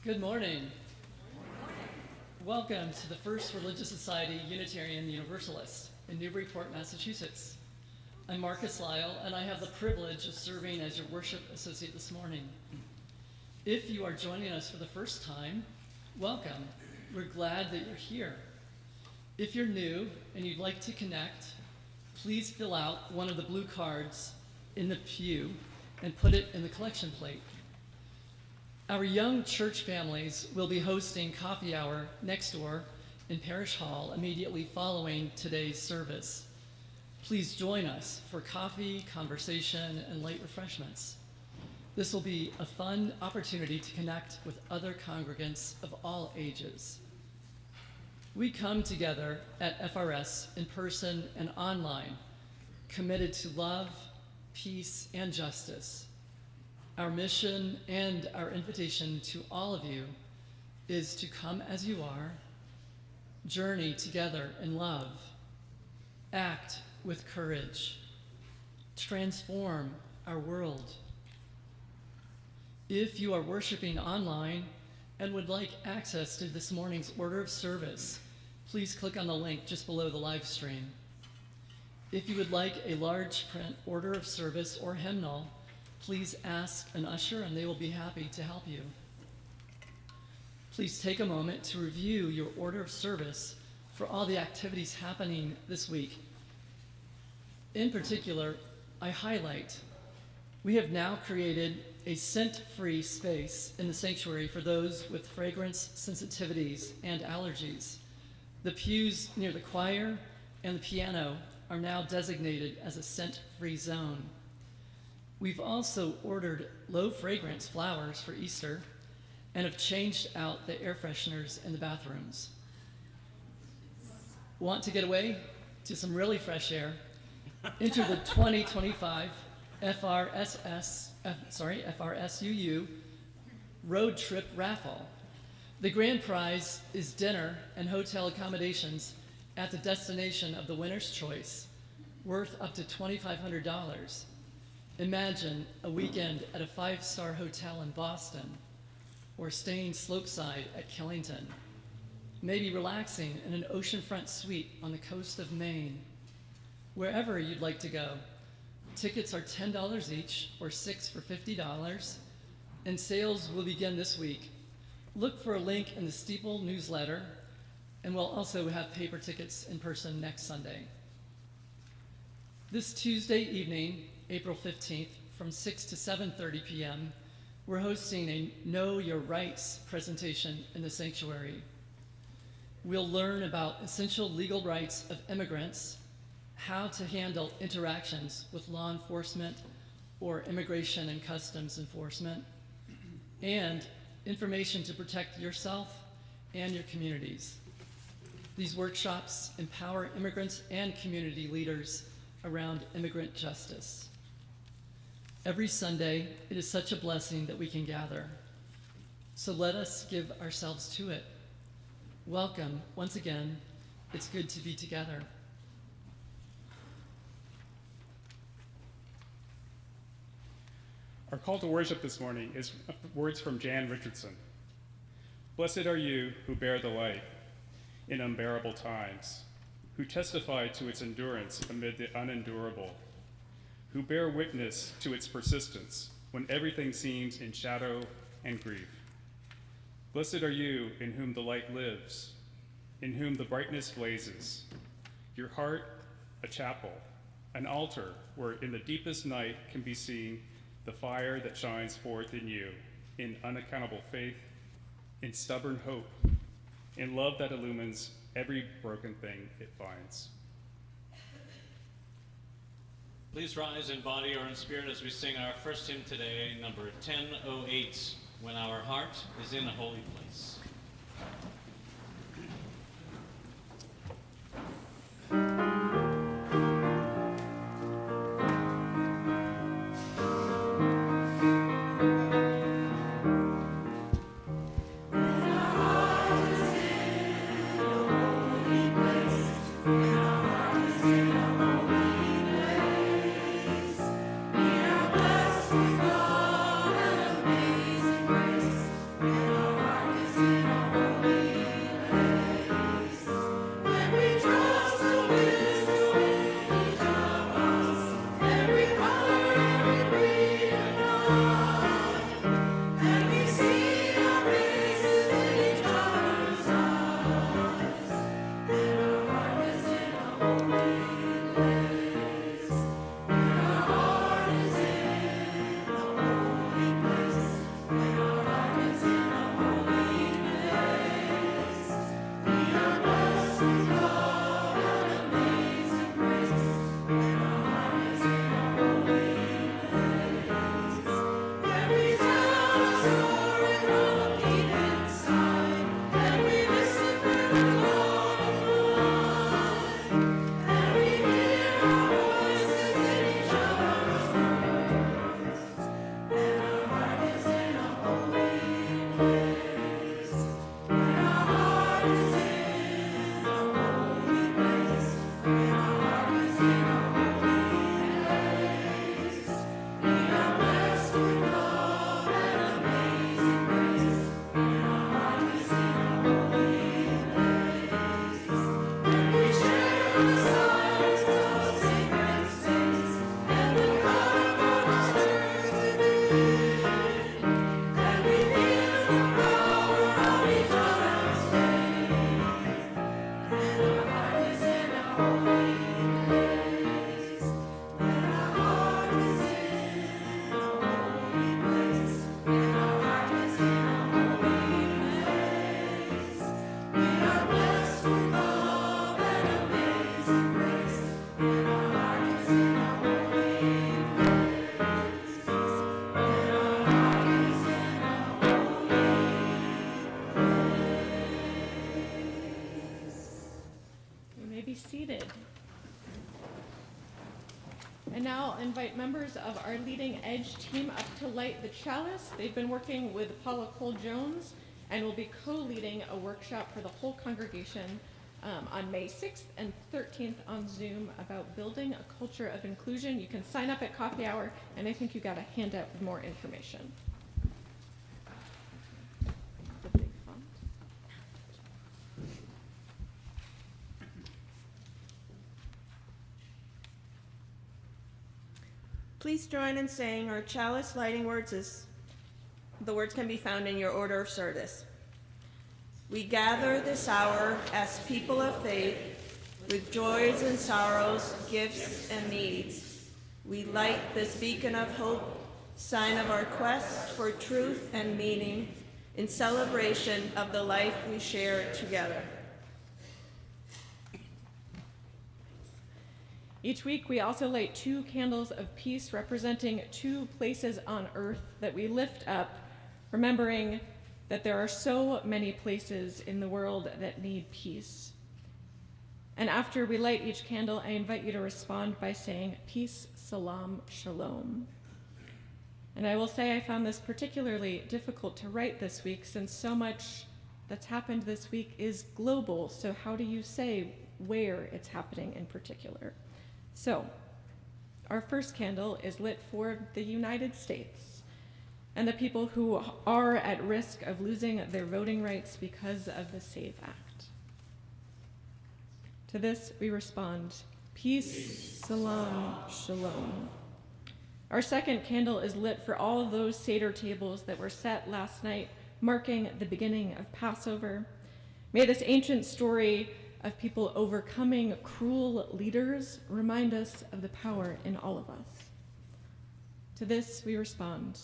Good morning. Welcome to the First Religious Society Unitarian Universalist in Newburyport, Massachusetts. I'm Marcus Lyle, and I have the privilege of serving as your worship associate this morning. If you are joining us for the first time, welcome. We're glad that you're here. If you're new and you'd like to connect, please fill out one of the blue cards in the pew and put it in the collection plate. Our young church families will be hosting coffee hour next door in Parish Hall immediately following today's service. Please join us for coffee, conversation, and light refreshments. This will be a fun opportunity to connect with other congregants of all ages. We come together at FRS in person and online, committed to love, peace, and justice. Our mission and our invitation to all of you is to come as you are, journey together in love, act with courage, transform our world. If you are worshiping online and would like access to this morning's order of service, please click on the link just below the live stream. If you would like a large print order of service or hymnal, please ask an usher and they will be happy to help you. Please take a moment to review your order of service for all the activities happening this week. In particular, I highlight we have now created a scent-free space in the sanctuary for those with fragrance sensitivities and allergies. The pews near the choir and the piano are now designated as a scent-free zone. We've also ordered low-fragrance flowers for Easter and have changed out the air fresheners in the bathrooms. Want to get away to some really fresh air? Enter the 2025 FRSUU Road Trip Raffle. The grand prize is dinner and hotel accommodations at the destination of the winner's choice, worth up to $2,500. Imagine a weekend at a 5-star hotel in Boston, or staying slopeside at Killington. Maybe relaxing in an oceanfront suite on the coast of Maine. Wherever you'd like to go. Tickets are $10 each, or 6 for $50, and sales will begin this week. Look for a link in the Steeple newsletter, and we'll also have paper tickets in person next Sunday. This Tuesday evening, April 15th, from 6 to 7:30 p.m., we're hosting a Know Your Rights presentation in the sanctuary. We'll learn about essential legal rights of immigrants, how to handle interactions with law enforcement or immigration and customs enforcement, and information to protect yourself and your communities. These workshops empower immigrants and community leaders around immigrant justice. Every Sunday, it is such a blessing that we can gather. So let us give ourselves to it. Welcome, once again. It's good to be together. Our call to worship this morning is words from Jan Richardson. Blessed are you who bear the light in unbearable times, who testify to its endurance amid the unendurable, who bear witness to its persistence when everything seems in shadow and grief. Blessed are you in whom the light lives, in whom the brightness blazes, your heart a chapel, an altar where in the deepest night can be seen the fire that shines forth in you, in unaccountable faith, in stubborn hope, in love that illumines every broken thing it finds. Please rise in body or in spirit as we sing our first hymn today, number 1008, When Our Heart is in a Holy Place. Holy seated. And now I'll invite members of our Leading Edge team up to light the chalice. They've been working with Paula Cole-Jones and will be co-leading a workshop for the whole congregation on May 6th and 13th on Zoom about building a culture of inclusion. You can sign up at coffee hour, and I think you got a handout with more information. The big font. Please join in saying our chalice lighting words as the words can be found in your order of service. We gather this hour as people of faith with joys and sorrows, gifts and needs. We light this beacon of hope, sign of our quest for truth and meaning in celebration of the life we share together. Each week, we also light 2 candles of peace representing 2 places on earth that we lift up, remembering that there are so many places in the world that need peace. And after we light each candle, I invite you to respond by saying, peace, salam, shalom. And I will say I found this particularly difficult to write this week since so much that's happened this week is global. So how do you say where it's happening in particular? So, our first candle is lit for the United States and the people who are at risk of losing their voting rights because of the SAVE Act. To this, we respond, peace, salam, shalom. Our second candle is lit for all of those Seder tables that were set last night, marking the beginning of Passover. May this ancient story of people overcoming cruel leaders remind us of the power in all of us. To this we respond,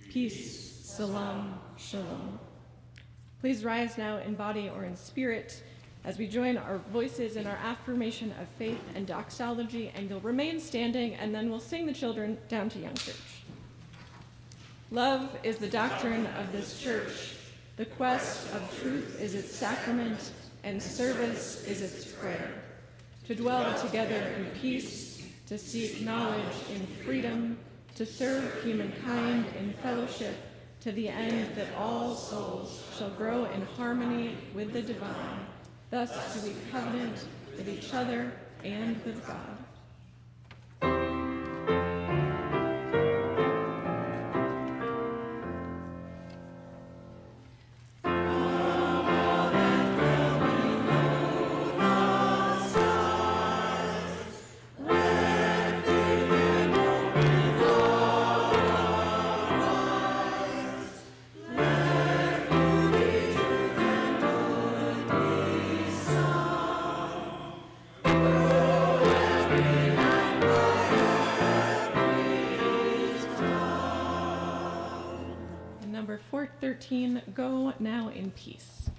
peace, salam, shalom. Please rise now in body or in spirit as we join our voices in our affirmation of faith and doxology, and you'll remain standing, and then we'll sing the children down to Young Church. Love is the doctrine of this church. The quest of truth is its sacrament, and service is its prayer. To dwell together in peace, to seek knowledge in freedom, to serve humankind in fellowship, to the end that all souls shall grow in harmony with the divine. Thus do we covenant with each other and with God. Number 413, go now in peace.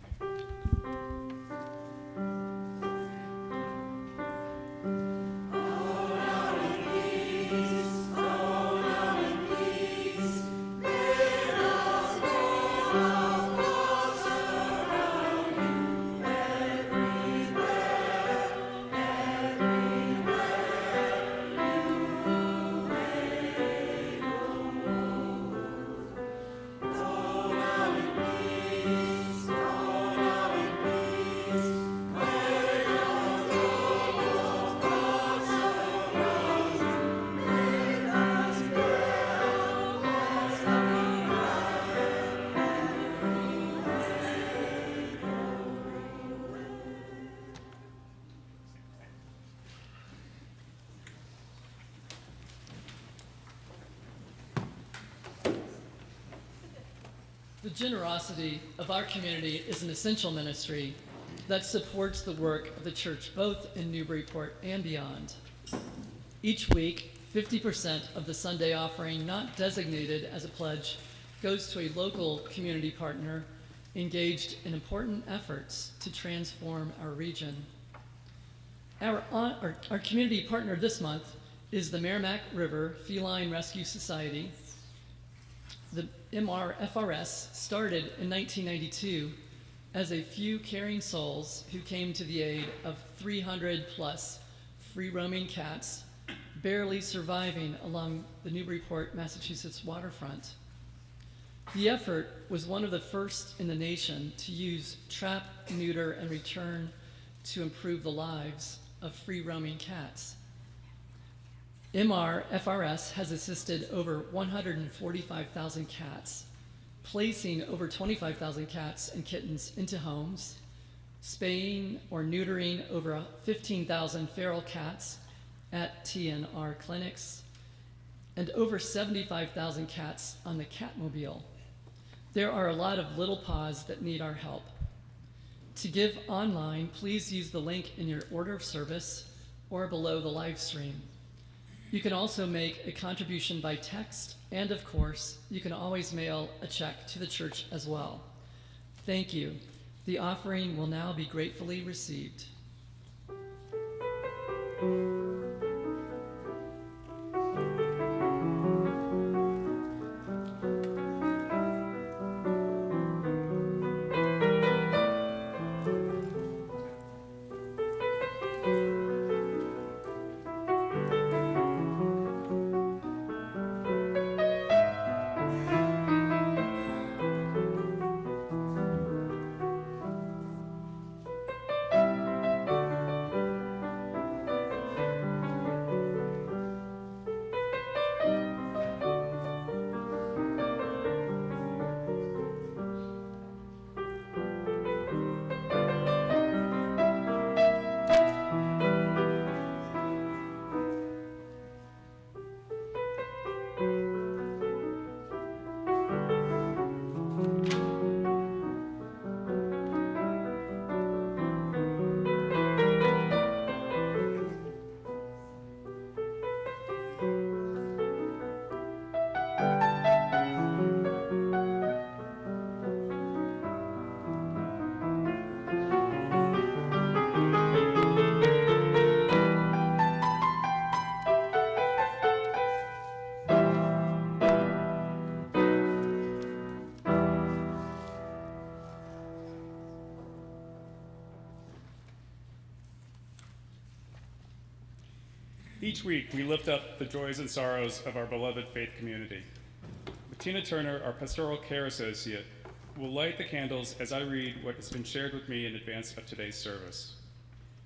The generosity of our community is an essential ministry that supports the work of the church both in Newburyport and beyond. Each week, 50% of the Sunday offering not designated as a pledge goes to a local community partner engaged in important efforts to transform our region. Our community partner this month is the Merrimack River Feline Rescue Society. The MRFRS started in 1992 as a few caring souls who came to the aid of 300 plus free-roaming cats barely surviving along the Newburyport, Massachusetts waterfront. The effort was one of the first in the nation to use trap, neuter, and return to improve the lives of free-roaming cats. MRFRS has assisted over 145,000 cats, placing over 25,000 cats and kittens into homes, spaying or neutering over 15,000 feral cats at TNR clinics, and over 75,000 cats on the Catmobile. There are a lot of little paws that need our help. To give online, please use the link in your order of service or below the live stream. You can also make a contribution by text, and of course, you can always mail a check to the church as well. Thank you. The offering will now be gratefully received. Each week, we lift up the joys and sorrows of our beloved faith community. Tina Turner, our pastoral care associate, will light the candles as I read what has been shared with me in advance of today's service.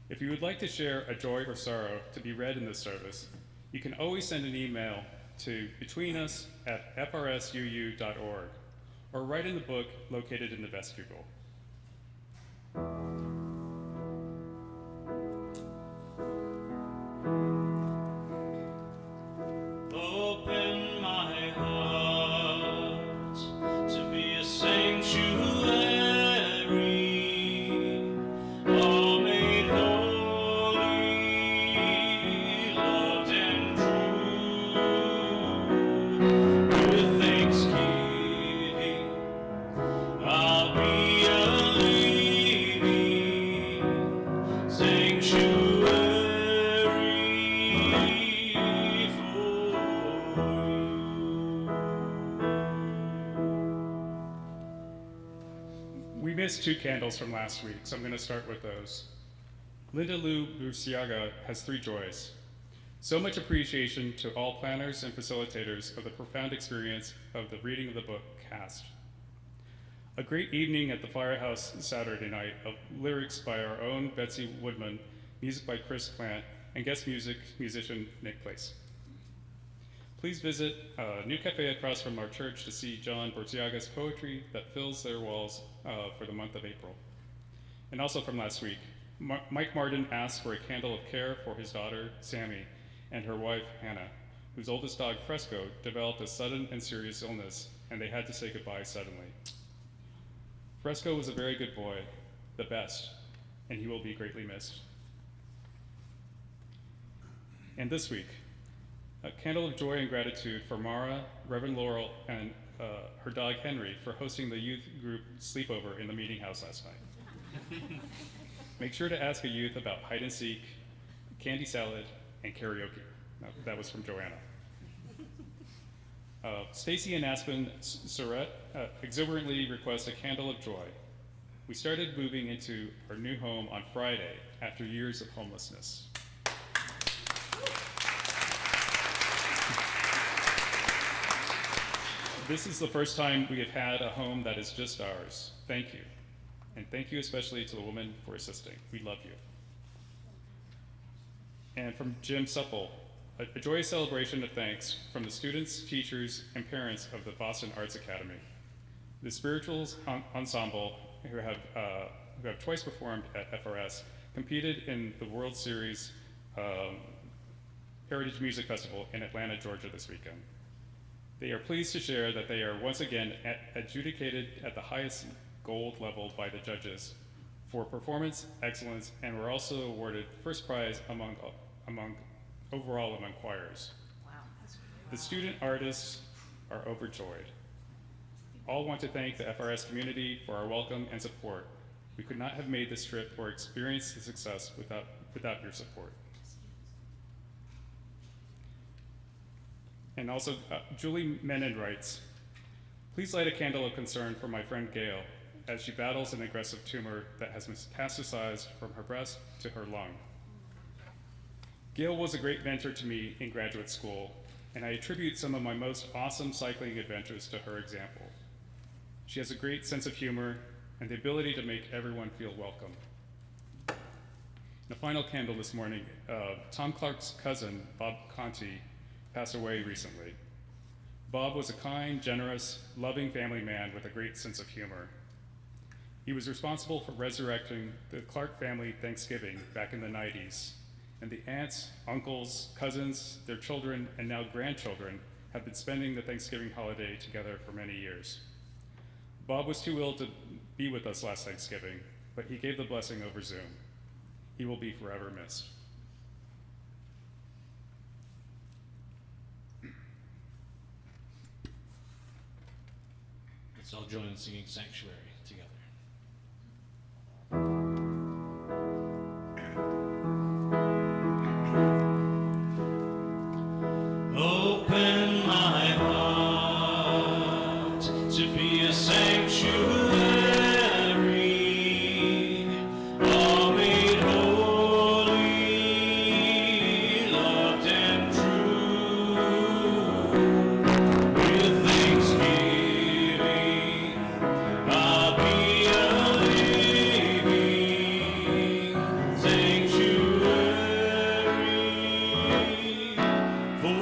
If you would like to share a joy or sorrow to be read in this service, you can always send an email to betweenus@frsuu.org or write in the book located in the vestibule. Open my heart to be a sanctuary, all made holy, loved and true. With thanksgiving, I'll be a living sanctuary. We missed 2 candles from last week, so I'm going to start with those. Linda Lou Burciaga has 3 joys. So much appreciation to all planners and facilitators of the profound experience of the reading of the book Cast. A great evening at the Firehouse Saturday night of lyrics by our own Betsy Woodman, music by Chris Plant, and guest musician Nick Place. Please visit a new cafe across from our church to see John Burciaga's poetry that fills their walls for the month of April. And also from last week, Mike Martin asked for a candle of care for his daughter, Sammy, and her wife, Hannah, whose oldest dog, Fresco, developed a sudden and serious illness, and they had to say goodbye suddenly. Fresco was a very good boy, the best, and he will be greatly missed. And this week, a candle of joy and gratitude for Mara, Reverend Laurel, and her dog Henry for hosting the youth group sleepover in the meeting house last night. Make sure to ask a youth about hide and seek, candy salad, and karaoke. Now, that was from Joanna. Stacy and Aspen Surratt exuberantly request a candle of joy. We started moving into our new home on Friday after years of homelessness. This is the first time we have had a home that is just ours. Thank you. And thank you especially to the woman for assisting. We love you. And from Jim Supple, a joyous celebration of thanks from the students, teachers, and parents of the Boston Arts Academy. The spirituals ensemble, who have twice performed at FRS, competed in the World Series Heritage Music Festival in Atlanta, Georgia this weekend. They are pleased to share that they are once again adjudicated at the highest gold level by the judges for performance excellence, and were also awarded first prize overall among choirs. Wow, that's The student artists are overjoyed. All want to thank the FRS community for our welcome and support. We could not have made this trip or experienced the success without your support. And also, Julie Menon writes, please light a candle of concern for my friend Gail as she battles an aggressive tumor that has metastasized from her breast to her lung. Gail was a great mentor to me in graduate school, and I attribute some of my most awesome cycling adventures to her example. She has a great sense of humor and the ability to make everyone feel welcome. The final candle this morning, Tom Clark's cousin, Bob Conti, passed away recently. Bob was a kind, generous, loving family man with a great sense of humor. He was responsible for resurrecting the Clark family Thanksgiving back in the 90s, and the aunts, uncles, cousins, their children, and now grandchildren have been spending the Thanksgiving holiday together for many years. Bob was too ill to be with us last Thanksgiving, but he gave the blessing over Zoom. He will be forever missed. Let's all join in singing Sanctuary together. Open my heart to be a sanctuary, all made holy, loved and true. With thanksgiving, I'll be a living sanctuary for you.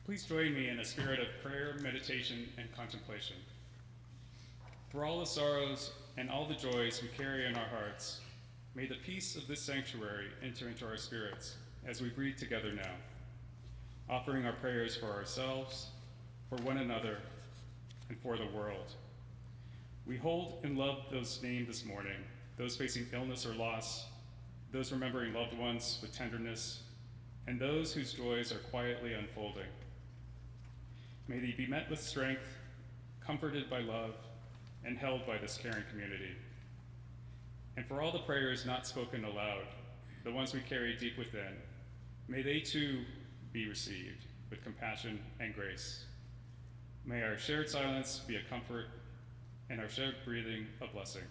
Please join me in a spirit of prayer, meditation, and contemplation. For all the sorrows and all the joys we carry in our hearts, may the peace of this sanctuary enter into our spirits as we breathe together now, offering our prayers for ourselves, for one another, and for the world. We hold and love those named this morning, those facing illness or loss, those remembering loved ones with tenderness, and those whose joys are quietly unfolding. May they be met with strength, comforted by love, and held by this caring community. And for all the prayers not spoken aloud, the ones we carry deep within, may they too be received with compassion and grace. May our shared silence be a comfort and our shared breathing a blessing.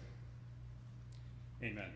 Amen.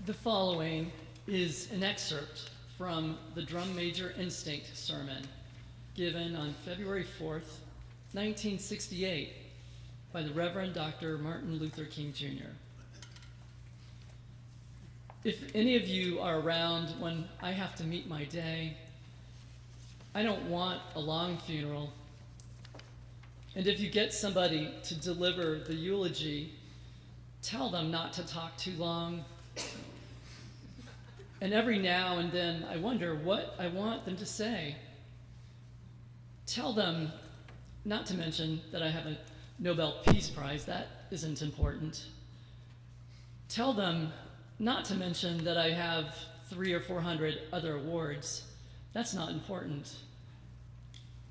The following is an excerpt from the Drum Major Instinct sermon given on February 4th, 1968 by the Reverend Dr. Martin Luther King Jr. If any of you are around when I have to meet my day, I don't want a long funeral. And if you get somebody to deliver the eulogy, tell them not to talk too long. And every now and then I wonder what I want them to say. Tell them not to mention that I have a Nobel Peace Prize. That isn't important. Tell them not to mention that I have 300 or 400 other awards. That's not important.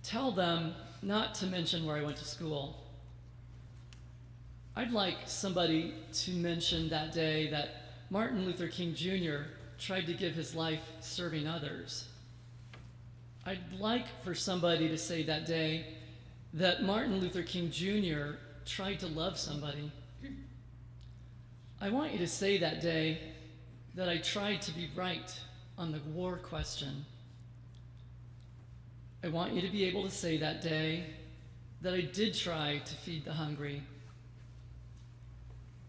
Tell them not to mention where I went to school. I'd like somebody to mention that day that Martin Luther King Jr. tried to give his life serving others. I'd like for somebody to say that day that Martin Luther King Jr. tried to love somebody. I want you to say that day that I tried to be right on the war question. I want you to be able to say that day that I did try to feed the hungry.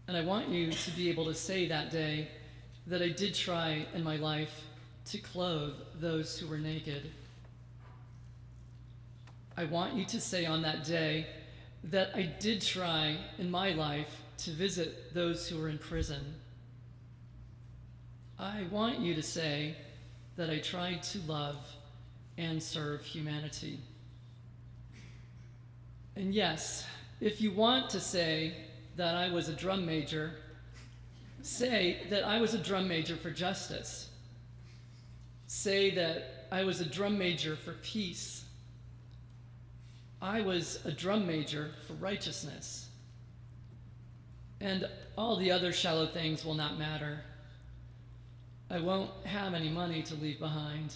And I want you to be able to say that day that I did try in my life to clothe those who were naked. I want you to say on that day that I did try in my life to visit those who were in prison. I want you to say that I tried to love and serve humanity. And yes, if you want to say that I was a drum major, say that I was a drum major for justice. Say that I was a drum major for peace. I was a drum major for righteousness. And all the other shallow things will not matter. I won't have any money to leave behind.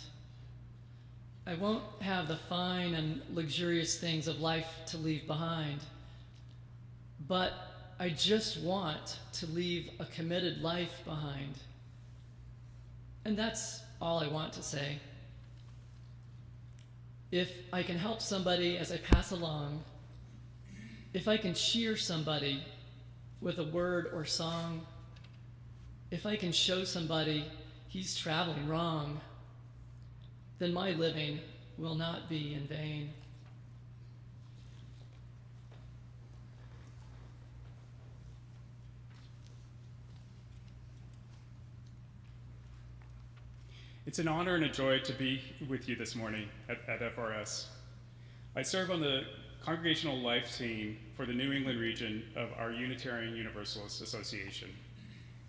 I won't have the fine and luxurious things of life to leave behind. But I just want to leave a committed life behind. And that's all I want to say. If I can help somebody as I pass along, if I can cheer somebody with a word or song, if I can show somebody he's traveling wrong, then my living will not be in vain. It's an honor and a joy to be with you this morning at FRS. I serve on the Congregational Life team for the New England region of our Unitarian Universalist Association,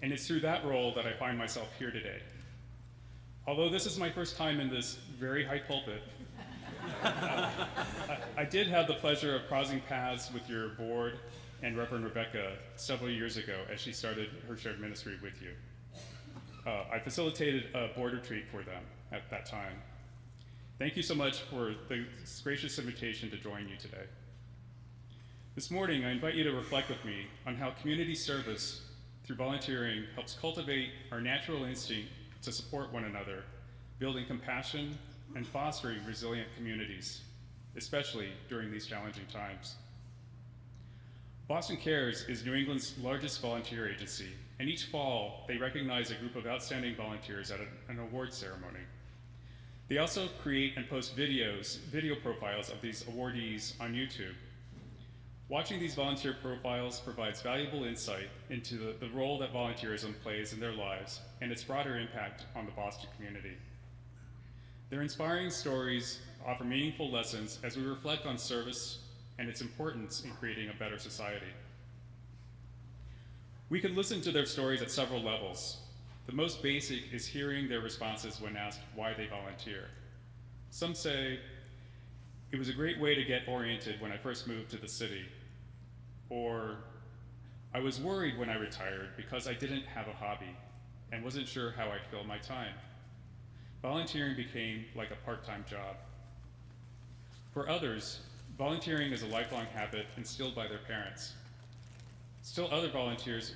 and it's through that role that I find myself here today. Although this is my first time in this very high pulpit, I did have the pleasure of crossing paths with your board and Reverend Rebecca several years ago as she started her shared ministry with you. I facilitated a board retreat for them at that time. Thank you so much for the gracious invitation to join you today. This morning, I invite you to reflect with me on how community service through volunteering helps cultivate our natural instinct to support one another, building compassion and fostering resilient communities, especially during these challenging times. Boston Cares is New England's largest volunteer agency, and each fall they recognize a group of outstanding volunteers at an award ceremony. They also create and post video profiles of these awardees on YouTube. Watching these volunteer profiles provides valuable insight into the role that volunteerism plays in their lives and its broader impact on the Boston community. Their inspiring stories offer meaningful lessons as we reflect on service and its importance in creating a better society. We could listen to their stories at several levels. The most basic is hearing their responses when asked why they volunteer. Some say, "It was a great way to get oriented when I first moved to the city," or, "I was worried when I retired because I didn't have a hobby and wasn't sure how I'd fill my time. Volunteering became like a part-time job." For others, volunteering is a lifelong habit instilled by their parents. Still other volunteers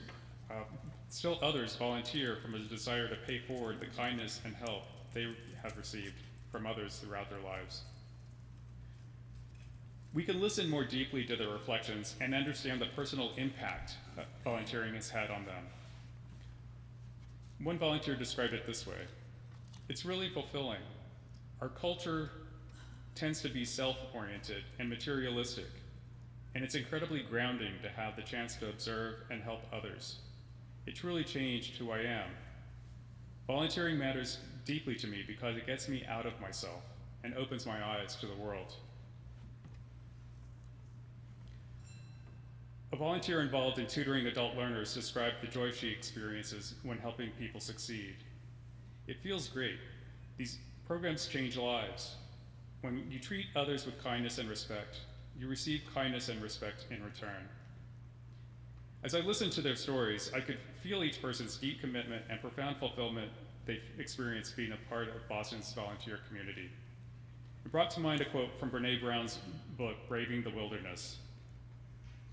Still others volunteer from a desire to pay forward the kindness and help they have received from others throughout their lives. We can listen more deeply to their reflections and understand the personal impact that volunteering has had on them. One volunteer described it this way: "It's really fulfilling. Our culture tends to be self-oriented and materialistic, and it's incredibly grounding to have the chance to observe and help others. It truly changed who I am. Volunteering matters deeply to me because it gets me out of myself and opens my eyes to the world." A volunteer involved in tutoring adult learners described the joy she experiences when helping people succeed. "It feels great. These programs change lives. When you treat others with kindness and respect, you receive kindness and respect in return." As I listened to their stories, I could feel each person's deep commitment and profound fulfillment they experienced being a part of Boston's volunteer community. It brought to mind a quote from Brene Brown's book, Braving the Wilderness.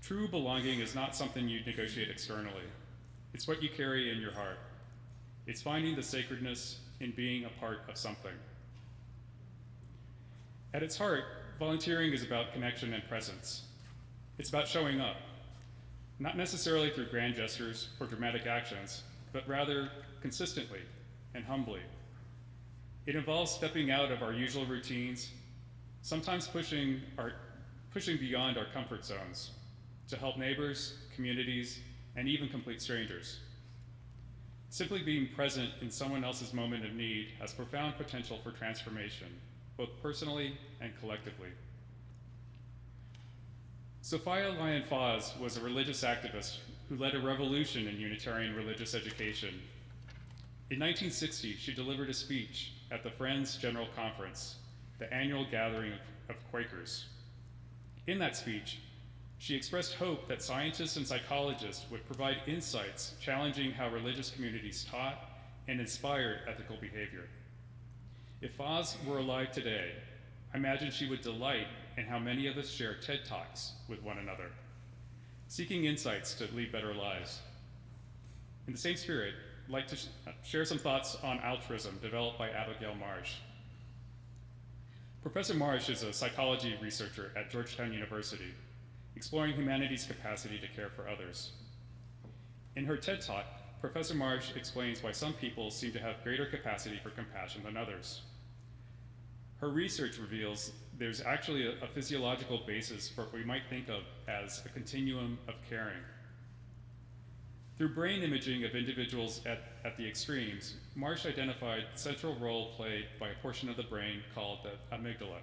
"True belonging is not something you negotiate externally. It's what you carry in your heart. It's finding the sacredness in being a part of something." At its heart, volunteering is about connection and presence. It's about showing up, not necessarily through grand gestures or dramatic actions, but rather consistently and humbly. It involves stepping out of our usual routines, sometimes pushing beyond our comfort zones to help neighbors, communities, and even complete strangers. Simply being present in someone else's moment of need has profound potential for transformation, both personally and collectively. Sophia Lyon-Fawes was a religious activist who led a revolution in Unitarian religious education. In 1960, she delivered a speech at the Friends General Conference, the annual gathering of Quakers. In that speech, she expressed hope that scientists and psychologists would provide insights challenging how religious communities taught and inspired ethical behavior. If Fawes were alive today, I imagine she would delight in how many of us share TED Talks with one another, seeking insights to lead better lives. In the same spirit, I'd like to share some thoughts on altruism developed by Abigail Marsh. Professor Marsh is a psychology researcher at Georgetown University, exploring humanity's capacity to care for others. In her TED Talk, Professor Marsh explains why some people seem to have greater capacity for compassion than others. Her research reveals there's actually a physiological basis for what we might think of as a continuum of caring. Through brain imaging of individuals at the extremes, Marsh identified the central role played by a portion of the brain called the amygdala.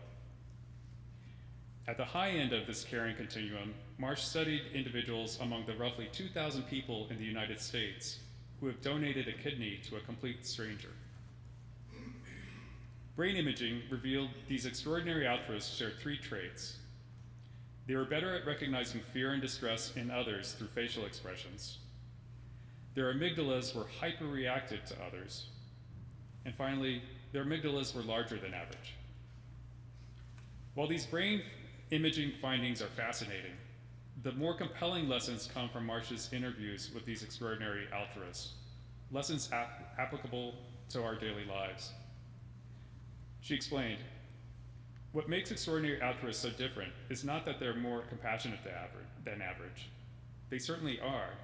At the high end of this caring continuum, Marsh studied individuals among the roughly 2,000 people in the United States who have donated a kidney to a complete stranger. Brain imaging revealed these extraordinary altruists shared three traits. They were better at recognizing fear and distress in others through facial expressions. Their amygdalas were hyperreactive to others. And finally, their amygdalas were larger than average. While these brain imaging findings are fascinating, the more compelling lessons come from Marsh's interviews with these extraordinary altruists, lessons applicable to our daily lives. She explained, "What makes extraordinary altruists so different is not that they're more compassionate than average. They certainly are.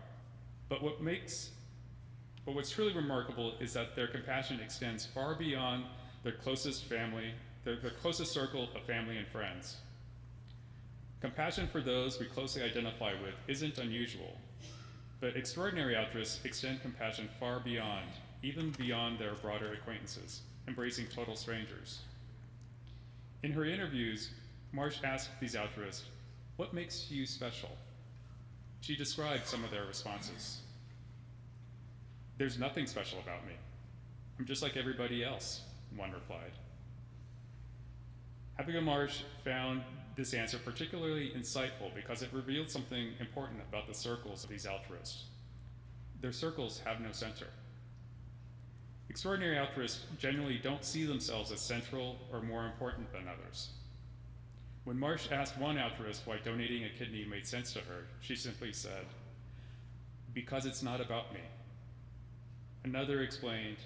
But what's truly remarkable is that their compassion extends far beyond their closest family, their closest circle of family and friends. Compassion for those we closely identify with isn't unusual, but extraordinary altruists extend compassion far beyond, even beyond their broader acquaintances, embracing total strangers." In her interviews, Marsh asked these altruists, "What makes you special?" She described some of their responses. "There's nothing special about me. I'm just like everybody else," one replied. Abigail Marsh found this answer particularly insightful because it revealed something important about the circles of these altruists. Their circles have no center. Extraordinary altruists generally don't see themselves as central or more important than others. When Marsh asked one altruist why donating a kidney made sense to her, she simply said, "Because it's not about me. Another explained,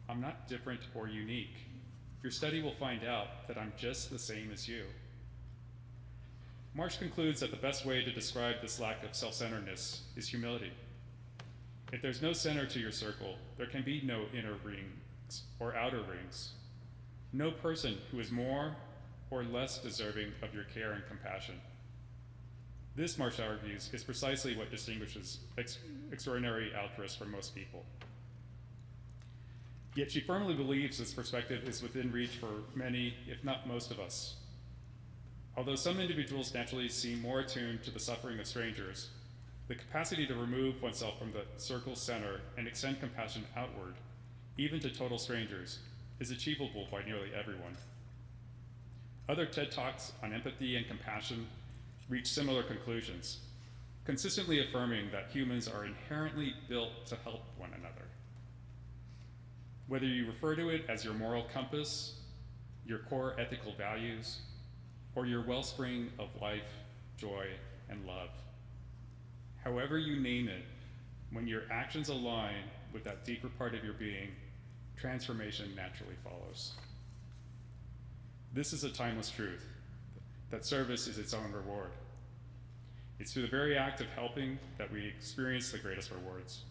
"I'm not different or unique. Your study will find out that I'm just the same as you." Marsh concludes that the best way to describe this lack of self-centeredness is humility. If there's no center to your circle, there can be no inner rings or outer rings. No person who is more or less deserving of your care and compassion. This, Marsh argues, is precisely what distinguishes extraordinary altruists from most people. Yet she firmly believes this perspective is within reach for many, if not most of us. Although some individuals naturally seem more attuned to the suffering of strangers, the capacity to remove oneself from the circle's center and extend compassion outward, even to total strangers, is achievable by nearly everyone. Other TED Talks on empathy and compassion reach similar conclusions, consistently affirming that humans are inherently built to help one another. Whether you refer to it as your moral compass, your core ethical values, or your wellspring of life, joy, and love. However you name it, when your actions align with that deeper part of your being, transformation naturally follows. This is a timeless truth, that service is its own reward. It's through the very act of helping that we experience the greatest rewards.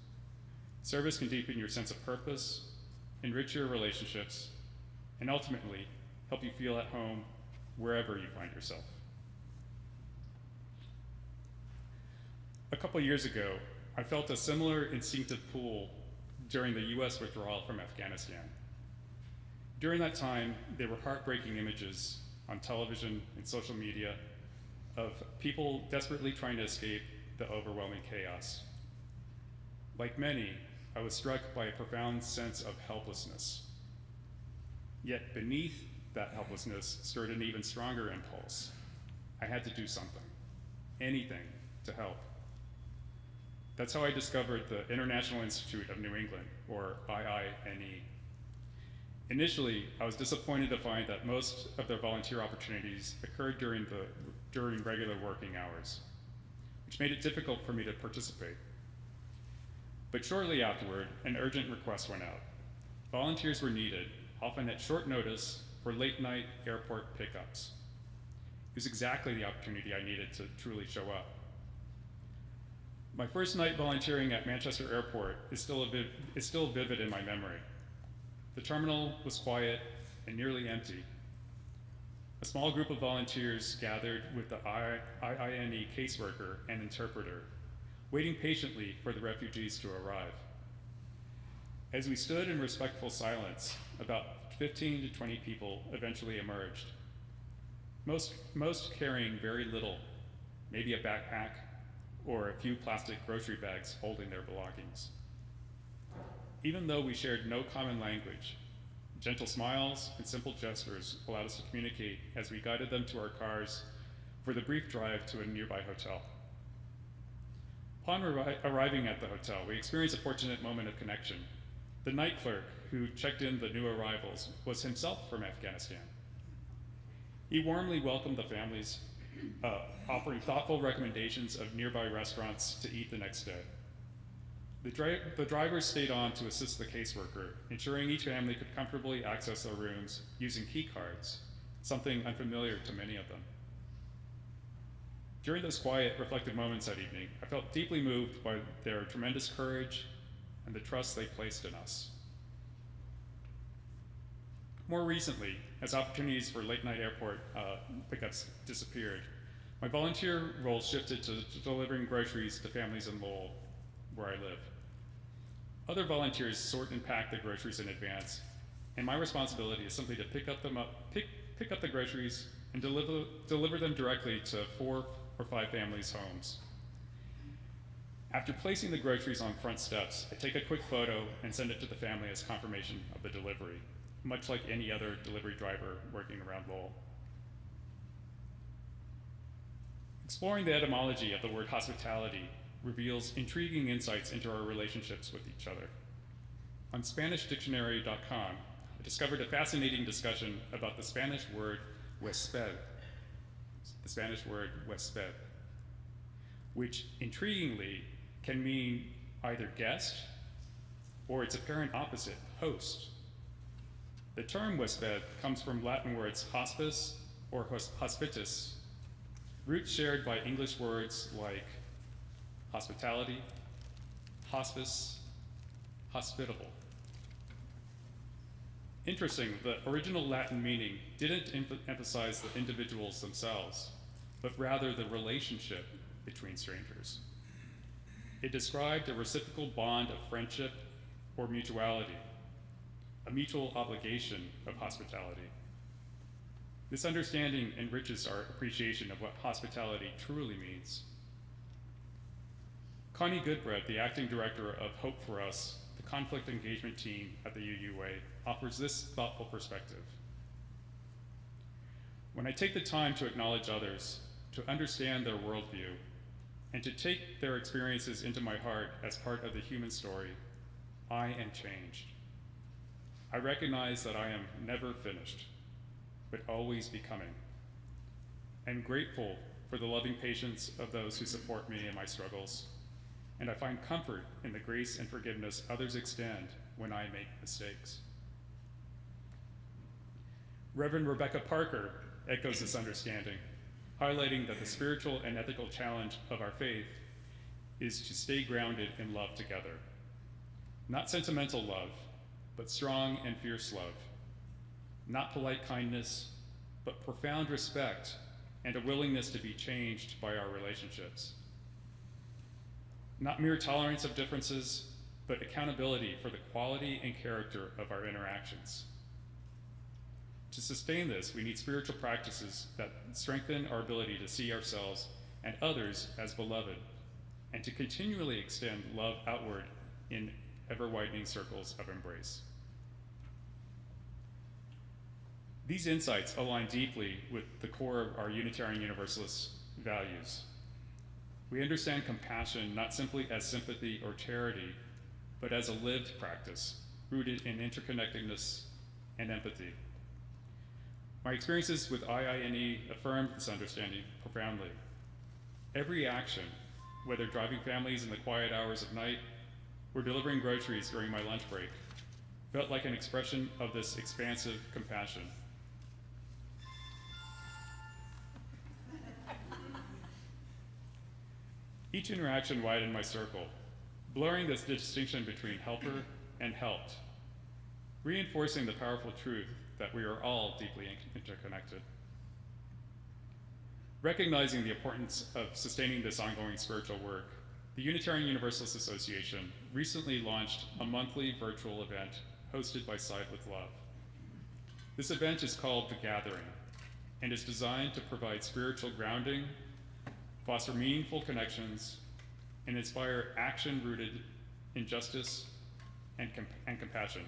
Service can deepen your sense of purpose, enrich your relationships, and ultimately help you feel at home wherever you find yourself. A couple years ago, I felt a similar instinctive pull during the US withdrawal from Afghanistan. During that time, there were heartbreaking images on television and social media of people desperately trying to escape the overwhelming chaos. Like many, I was struck by a profound sense of helplessness. Yet beneath that helplessness stirred an even stronger impulse. I had to do something, anything, to help. That's how I discovered the International Institute of New England, or IINE. Initially, I was disappointed to find that most of their volunteer opportunities occurred during regular working hours, which made it difficult for me to participate. But shortly afterward, an urgent request went out. Volunteers were needed, often at short notice, for late-night airport pickups. It was exactly the opportunity I needed to truly show up. My first night volunteering at Manchester Airport is still vivid in my memory. The terminal was quiet and nearly empty. A small group of volunteers gathered with the IINE caseworker and interpreter, waiting patiently for the refugees to arrive. As we stood in respectful silence, about 15 to 20 people eventually emerged, most carrying very little, maybe a backpack or a few plastic grocery bags holding their belongings. Even though we shared no common language, gentle smiles and simple gestures allowed us to communicate as we guided them to our cars for the brief drive to a nearby hotel. Upon arriving at the hotel, we experienced a fortunate moment of connection. The night clerk who checked in the new arrivals was himself from Afghanistan. He warmly welcomed the families, offering thoughtful recommendations of nearby restaurants to eat the next day. The drivers stayed on to assist the caseworker, ensuring each family could comfortably access their rooms using key cards, something unfamiliar to many of them. During those quiet, reflective moments that evening, I felt deeply moved by their tremendous courage and the trust they placed in us. More recently, as opportunities for late-night airport pickups disappeared, my volunteer role shifted to delivering groceries to families in Lowell, where I live. Other volunteers sort and pack the groceries in advance, and my responsibility is simply to pick up the groceries and deliver them directly to 4 or 5 families' homes. After placing the groceries on front steps, I take a quick photo and send it to the family as confirmation of the delivery, much like any other delivery driver working around Lowell. Exploring the etymology of the word hospitality reveals intriguing insights into our relationships with each other. On SpanishDictionary.com, I discovered a fascinating discussion about the Spanish word huésped, which intriguingly can mean either guest or its apparent opposite, host. The term westbed comes from Latin words hospice or hospitus, roots shared by English words like hospitality, hospice, hospitable. Interesting, the original Latin meaning didn't emphasize the individuals themselves, but rather the relationship between strangers. It described a reciprocal bond of friendship or mutuality, a mutual obligation of hospitality. This understanding enriches our appreciation of what hospitality truly means. Connie Goodbread, the acting director of Hope for Us, the conflict engagement team at the UUA, offers this thoughtful perspective. When I take the time to acknowledge others, to understand their worldview, and to take their experiences into my heart as part of the human story, I am changed. I recognize that I am never finished, but always becoming. I'm grateful for the loving patience of those who support me in my struggles, and I find comfort in the grace and forgiveness others extend when I make mistakes. Reverend Rebecca Parker echoes this understanding, highlighting that the spiritual and ethical challenge of our faith is to stay grounded in love together. Not sentimental love, but strong and fierce love. Not polite kindness, but profound respect and a willingness to be changed by our relationships. Not mere tolerance of differences, but accountability for the quality and character of our interactions. To sustain this, we need spiritual practices that strengthen our ability to see ourselves and others as beloved, and to continually extend love outward in ever-widening circles of embrace. These insights align deeply with the core of our Unitarian Universalist values. We understand compassion not simply as sympathy or charity, but as a lived practice rooted in interconnectedness and empathy. My experiences with IINE affirmed this understanding profoundly. Every action, whether driving families in the quiet hours of night or delivering groceries during my lunch break, felt like an expression of this expansive compassion. Each interaction widened my circle, blurring this distinction between helper and helped, reinforcing the powerful truth that we are all deeply interconnected. Recognizing the importance of sustaining this ongoing spiritual work, the Unitarian Universalist Association recently launched a monthly virtual event hosted by Side with Love. This event is called The Gathering and is designed to provide spiritual grounding, foster meaningful connections, and inspire action rooted in justice and compassion.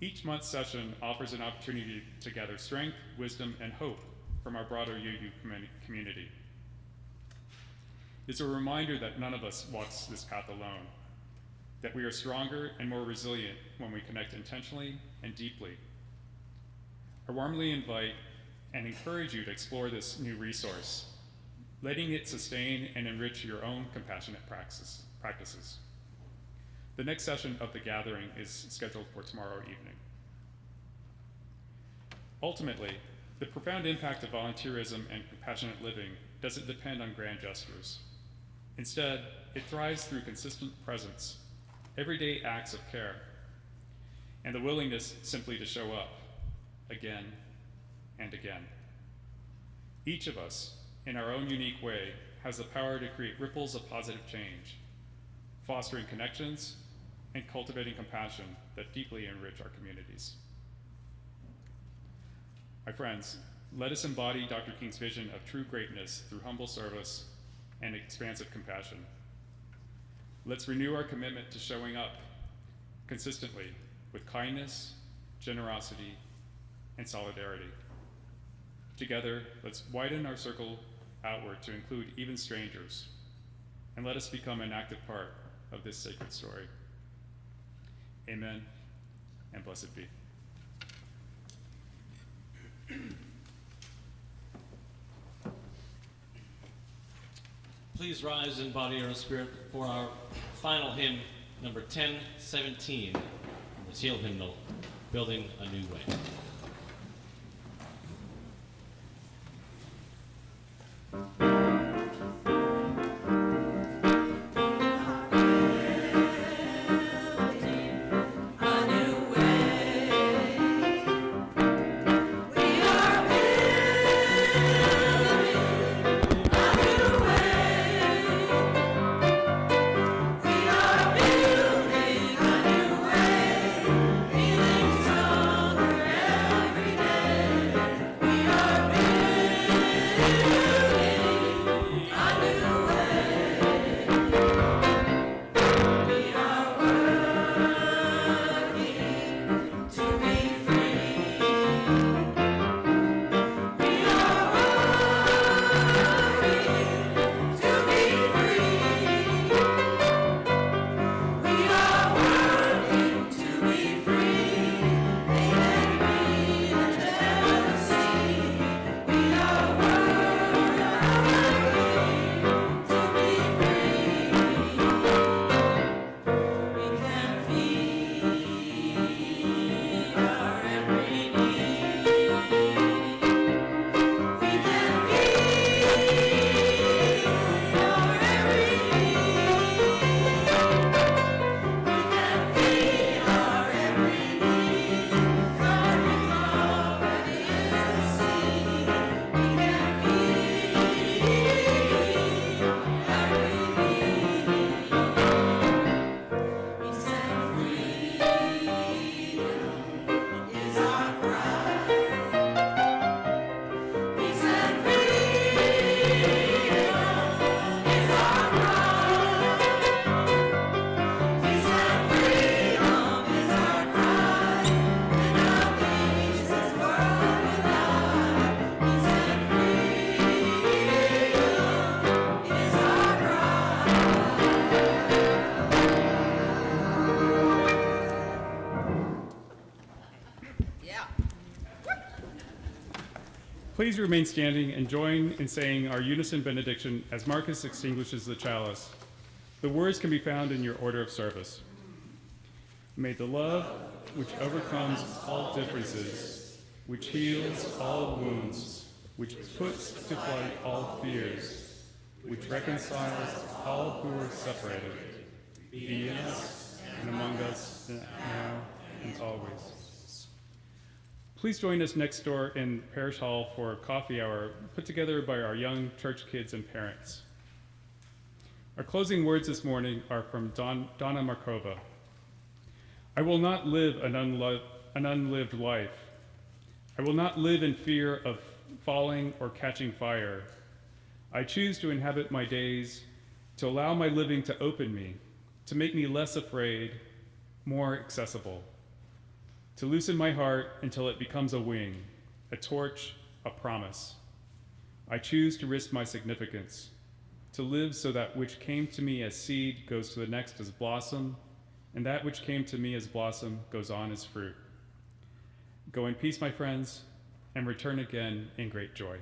Each month's session offers an opportunity to gather strength, wisdom, and hope from our broader UU community. It's a reminder that none of us walks this path alone, that we are stronger and more resilient when we connect intentionally and deeply. I warmly invite and encourage you to explore this new resource, letting it sustain and enrich your own compassionate practices. The next session of the gathering is scheduled for tomorrow evening. Ultimately, the profound impact of volunteerism and compassionate living doesn't depend on grand gestures. Instead, it thrives through consistent presence, everyday acts of care, and the willingness simply to show up again and again. Each of us, in our own unique way, has the power to create ripples of positive change, fostering connections and cultivating compassion that deeply enrich our communities. My friends, let us embody Dr. King's vision of true greatness through humble service and expansive compassion. Let's renew our commitment to showing up consistently with kindness, generosity, and solidarity. Together, let's widen our circle outward to include even strangers, and let us become an active part of this sacred story. Amen, and blessed be. Please rise in body or in spirit for our final hymn, number 1017, the teal hymnal, Building a New Way. Please remain standing and join in saying our unison benediction as Marcus extinguishes the chalice. The words can be found in your order of service. May the love which overcomes all differences, which heals all wounds, which puts to flight all fears, which reconciles all who are separated, be in us and among us now and always. Please join us next door in Parish Hall for a coffee hour put together by our young church kids and parents. Our closing words this morning are from Donna Markova. I will not live an unlived life. I will not live in fear of falling or catching fire. I choose to inhabit my days, to allow my living to open me, to make me less afraid, more accessible, to loosen my heart until it becomes a wing, a torch, a promise. I choose to risk my significance, to live so that which came to me as seed goes to the next as blossom, and that which came to me as blossom goes on as fruit. Go in peace, my friends, and return again in great joy.